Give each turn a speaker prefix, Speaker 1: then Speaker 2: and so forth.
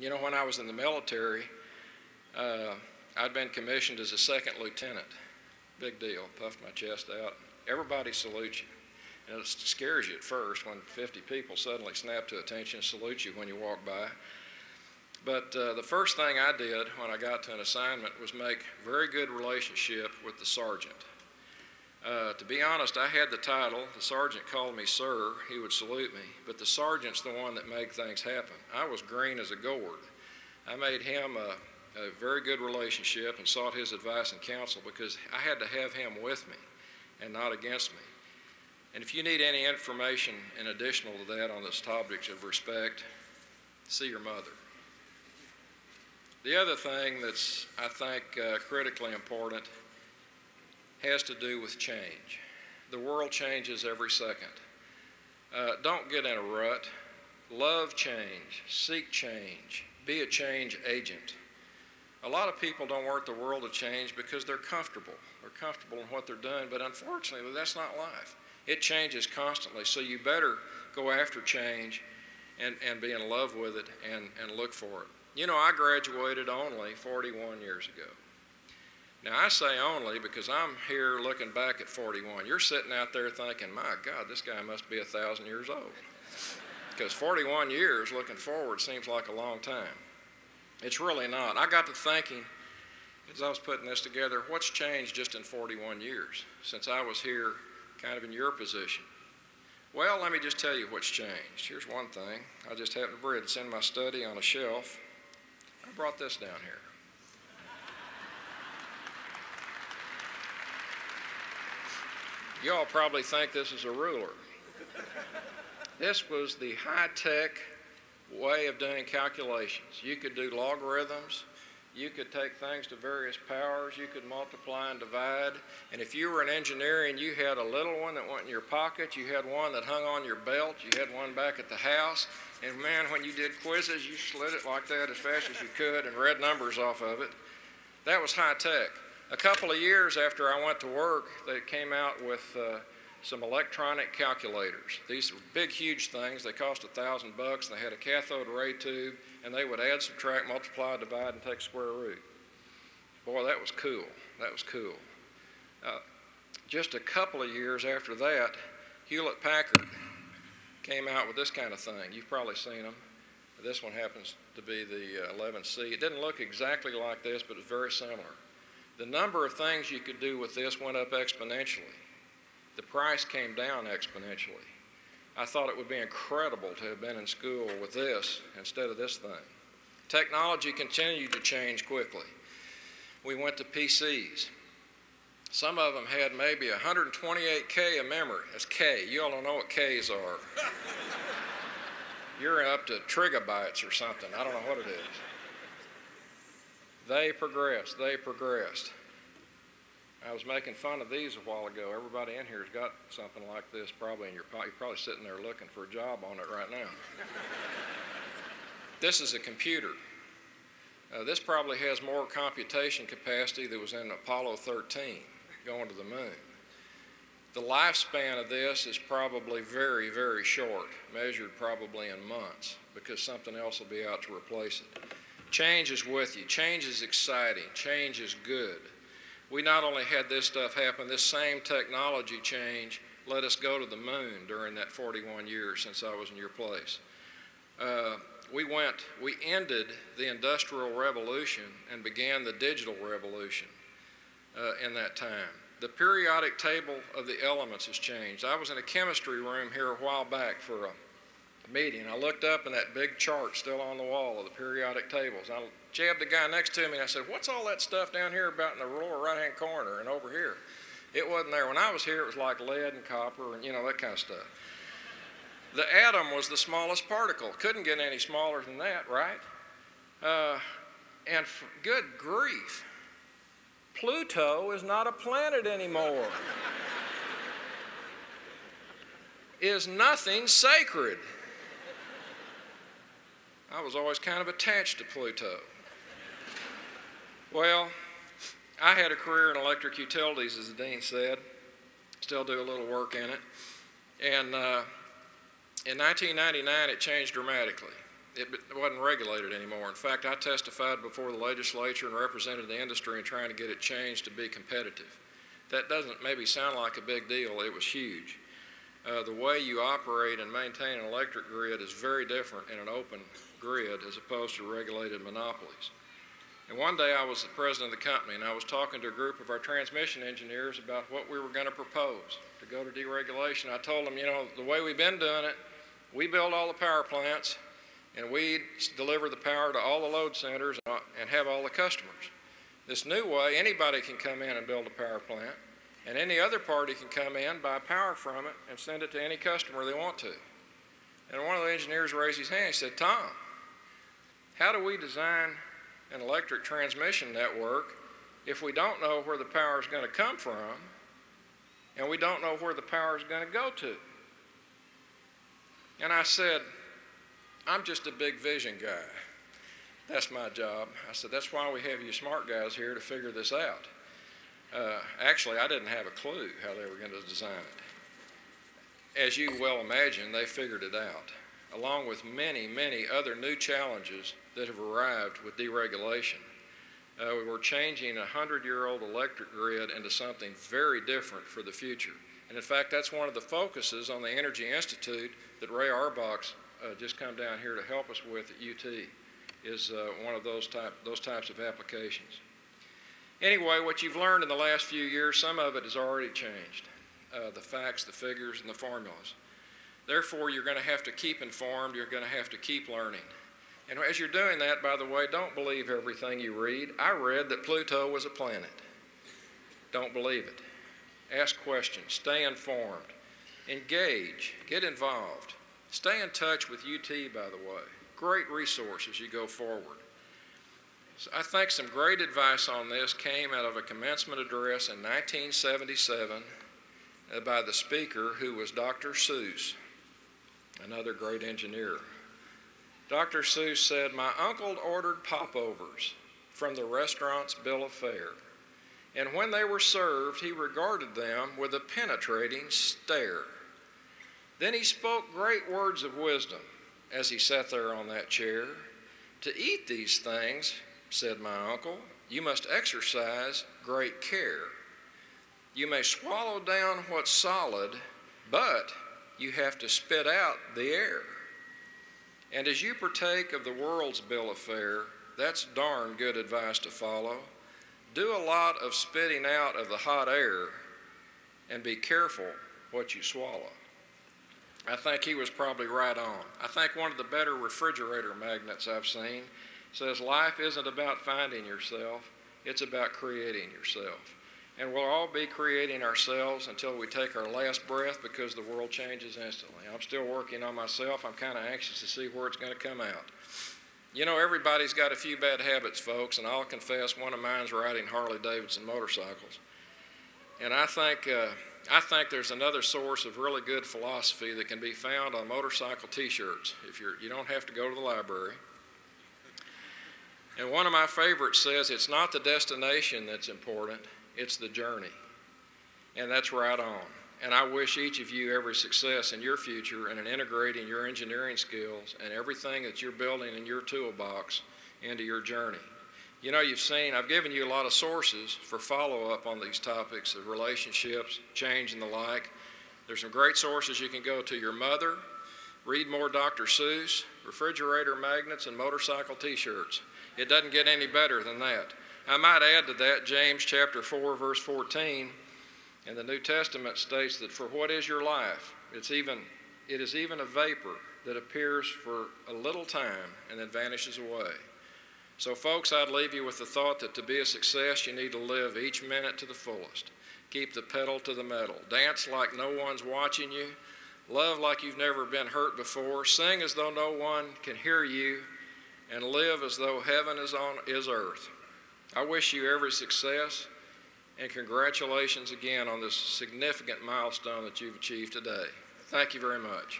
Speaker 1: You know, when I was in the military, I'd been commissioned as a second lieutenant. Big deal, puffed my chest out. Everybody salutes you. And it scares you at first when 50 people suddenly snap to attention and salute you when you walk by. But the first thing I did when I got to an assignment was make a very good relationship with the sergeant. To be honest, I had the title. The sergeant called me sir. He would salute me. But the sergeant's the one that made things happen. I was green as a gourd. I made him a very good relationship and sought his advice and counsel because I had to have him with me and not against me. And if you need any information in additional to that on this topic of respect, see your mother. The other thing that's, I think, critically important has to do with change. The world changes every second. Don't get in a rut. Love change. Seek change. Be a change agent. A lot of people don't want the world to change because they're comfortable. They're comfortable in what they're doing, but unfortunately, that's not life. It changes constantly, so you better go after change and be in love with it and look for it. You know, I graduated only 41 years ago. Now, I say only because I'm here looking back at 41. You're sitting out there thinking, my God, this guy must be 1,000 years old. Because 41 years looking forward seems like a long time. It's really not. I got to thinking, as I was putting this together, what's changed just in 41 years since I was here kind of in your position? Well, let me just tell you what's changed. Here's one thing. I just happened to read it's in my study on a shelf. I brought this down here. You all probably think this is a ruler. This was the high-tech way of doing calculations. You could do logarithms. You could take things to various powers. You could multiply and divide. And if you were an engineer and you had a little one that went in your pocket, you had one that hung on your belt, you had one back at the house, and man, when you did quizzes, you slid it like that as fast as you could and read numbers off of it. That was high tech. A couple of years after I went to work, they came out with some electronic calculators. These were big, huge things. They cost $1,000. They had a cathode ray tube, and they would add, subtract, multiply, divide, and take square root. Boy, that was cool. That was cool. Just a couple of years after that, Hewlett-Packard came out with this kind of thing. You've probably seen them. This one happens to be the 11C. It didn't look exactly like this, but it's very similar. The number of things you could do with this went up exponentially. The price came down exponentially. I thought it would be incredible to have been in school with this instead of this thing. Technology continued to change quickly. We went to PCs. Some of them had maybe 128K of memory. That's K. You all don't know what Ks are. You're up to trigabytes or something. I don't know what it is. They progressed. They progressed. I was making fun of these a while ago. Everybody in here has got something like this probably in your pocket. You're probably sitting there looking for a job on it right now. This is a computer. This probably has more computation capacity than was in Apollo 13 going to the moon. The lifespan of this is probably very, very short, measured probably in months, because something else will be out to replace it. Change is with you. Change is exciting. Change is good. We not only had this stuff happen, this same technology change let us go to the moon during that 41 years since I was in your place. We ended the Industrial Revolution and began the digital revolution in that time. The periodic table of the elements has changed. I was in a chemistry room here a while back for a meeting. I looked up and that big chart still on the wall of the periodic tables. I jabbed the guy next to me and I said, what's all that stuff down here about in the lower right-hand corner and over here? It wasn't there. When I was here, it was like lead and copper and, you know, that kind of stuff. The atom was the smallest particle. Couldn't get any smaller than that, right? And good grief, Pluto is not a planet anymore. Is nothing sacred? I was always kind of attached to Pluto. Well, I had a career in electric utilities, as the dean said. Still do a little work in it. And in 1999, it changed dramatically. it wasn't regulated anymore. In fact, I testified before the legislature and represented the industry in trying to get it changed to be competitive. That doesn't maybe sound like a big deal. It was huge. The way you operate and maintain an electric grid is very different in an open grid as opposed to regulated monopolies. And one day I was the president of the company, and I was talking to a group of our transmission engineers about what we were going to propose to go to deregulation. I told them, you know, the way we've been doing it, we build all the power plants, and we deliver the power to all the load centers and have all the customers. This new way, anybody can come in and build a power plant, and any other party can come in, buy power from it, and send it to any customer they want to. And one of the engineers raised his hand. He said, Tom, how do we design an electric transmission network if we don't know where the power is going to come from and we don't know where the power is going to go to? And I said, I'm just a big vision guy. That's my job. I said, that's why we have you smart guys here to figure this out. Actually, I didn't have a clue how they were going to design it. As you well imagine, they figured it out, along with many, many other new challenges that have arrived with deregulation. We were changing a 100-year-old electric grid into something very different for the future. And in fact, that's one of the focuses on the Energy Institute that Ray Arbach's just come down here to help us with at UT, is one of those types of applications. Anyway, what you've learned in the last few years, some of it has already changed. The facts, the figures, and the formulas. Therefore, you're going to have to keep informed, you're going to have to keep learning. And as you're doing that, by the way, don't believe everything you read. I read that Pluto was a planet. Don't believe it. Ask questions, stay informed, engage, get involved. Stay in touch with UT, by the way. Great resource as you go forward. So I think some great advice on this came out of a commencement address in 1977 by the speaker, who was Dr. Seuss, another great engineer. Dr. Seuss said, my uncle ordered popovers from the restaurant's bill of fare, and when they were served, he regarded them with a penetrating stare. Then he spoke great words of wisdom as he sat there on that chair. To eat these things, said my uncle, you must exercise great care. You may swallow down what's solid, but you have to spit out the air. And as you partake of the world's bill of fare, that's darn good advice to follow. Do a lot of spitting out of the hot air and be careful what you swallow. I think he was probably right on. I think one of the better refrigerator magnets I've seen says life isn't about finding yourself, it's about creating yourself. And we'll all be creating ourselves until we take our last breath, because the world changes instantly. I'm still working on myself. I'm kind of anxious to see where it's going to come out. You know, everybody's got a few bad habits, folks, and I'll confess one of mine's riding Harley-Davidson motorcycles. And I think there's another source of really good philosophy that can be found on motorcycle T-shirts. You don't have to go to the library. And one of my favorites says, it's not the destination that's important, it's the journey. And that's right on. And I wish each of you every success in your future and in integrating your engineering skills and everything that you're building in your toolbox into your journey. You know, you've seen, I've given you a lot of sources for follow-up on these topics of relationships, change, and the like. There's some great sources you can go to. Your mother, read more Dr. Seuss, refrigerator magnets, and motorcycle T-shirts. It doesn't get any better than that. I might add to that, James chapter 4, verse 14, in the New Testament states that for what is your life? It is even a vapor that appears for a little time and then vanishes away. So folks, I'd leave you with the thought that to be a success, you need to live each minute to the fullest. Keep the pedal to the metal. Dance like no one's watching you. Love like you've never been hurt before. Sing as though no one can hear you. And live as though heaven is earth. I wish you every success, and congratulations again on this significant milestone that you've achieved today. Thank you very much.